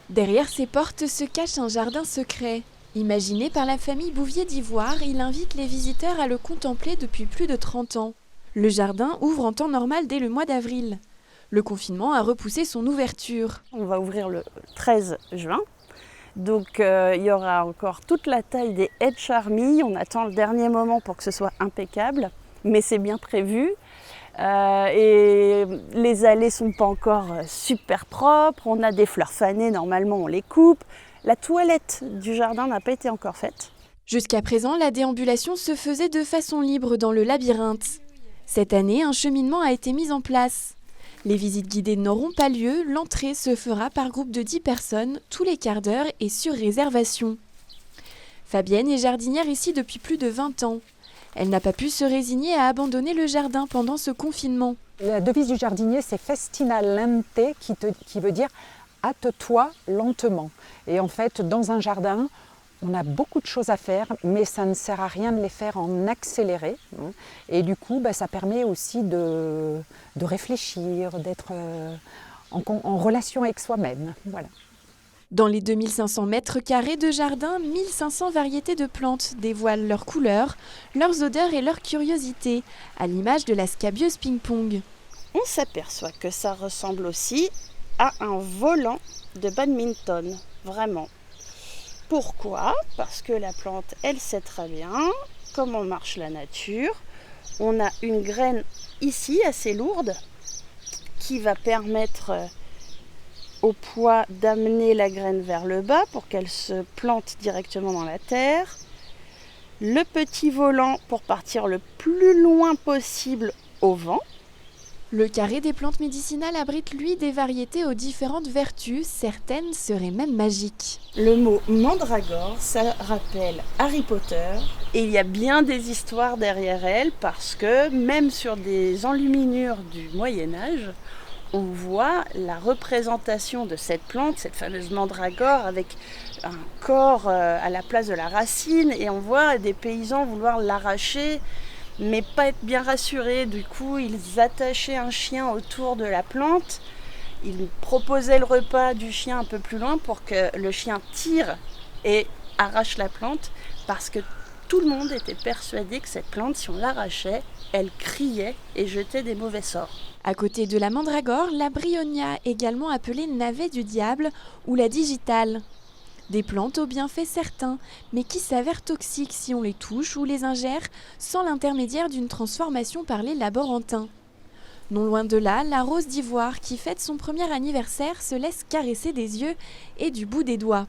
Derrière ces portes se cache un jardin secret. Imaginé par la famille Bouvier d'Ivoire, il invite les visiteurs à le contempler depuis plus de 30 ans. Le jardin ouvre en temps normal dès le mois d'avril. Le confinement a repoussé son ouverture. On va ouvrir le 13 juin. Donc il y aura encore toute la taille des haies de charmille. On attend le dernier moment pour que ce soit impeccable, mais c'est bien prévu. Et les allées ne sont pas encore super propres. On a des fleurs fanées, normalement on les coupe. La toilette du jardin n'a pas été encore faite. Jusqu'à présent, la déambulation se faisait de façon libre dans le labyrinthe. Cette année, un cheminement a été mis en place. Les visites guidées n'auront pas lieu, l'entrée se fera par groupe de 10 personnes, tous les quarts d'heure et sur réservation. Fabienne est jardinière ici depuis plus de 20 ans. Elle n'a pas pu se résigner à abandonner le jardin pendant ce confinement. La devise du jardinier, c'est Festina lente, qui veut dire hâte-toi lentement. Et en fait, dans un jardin, on a beaucoup de choses à faire, mais ça ne sert à rien de les faire en accéléré. Et du coup, ça permet aussi de réfléchir, d'être en relation avec soi-même. Voilà. Dans les 2500 mètres carrés de jardin, 1500 variétés de plantes dévoilent leurs couleurs, leurs odeurs et leurs curiosités, à l'image de la scabieuse ping-pong. On s'aperçoit que ça ressemble aussi à un volant de badminton, vraiment. Pourquoi ? Parce que la plante, elle sait très bien comment marche la nature. On a une graine ici assez lourde qui va permettre au poids d'amener la graine vers le bas pour qu'elle se plante directement dans la terre. Le petit volant pour partir le plus loin possible au vent. Le carré des plantes médicinales abrite lui des variétés aux différentes vertus, certaines seraient même magiques. Le mot mandragore, ça rappelle Harry Potter et il y a bien des histoires derrière elle parce que même sur des enluminures du Moyen-Âge, on voit la représentation de cette plante, cette fameuse mandragore avec un corps à la place de la racine et on voit des paysans vouloir l'arracher mais pas être bien rassurés. Du coup, ils attachaient un chien autour de la plante. Ils proposaient le repas du chien un peu plus loin pour que le chien tire et arrache la plante parce que tout le monde était persuadé que cette plante, si on l'arrachait, elle criait et jetait des mauvais sorts. À côté de la mandragore, la bryonia, également appelée navet du diable ou la digitale. Des plantes aux bienfaits certains, mais qui s'avèrent toxiques si on les touche ou les ingère sans l'intermédiaire d'une transformation par les laborantins. Non loin de là, la rose d'ivoire qui fête son premier anniversaire se laisse caresser des yeux et du bout des doigts.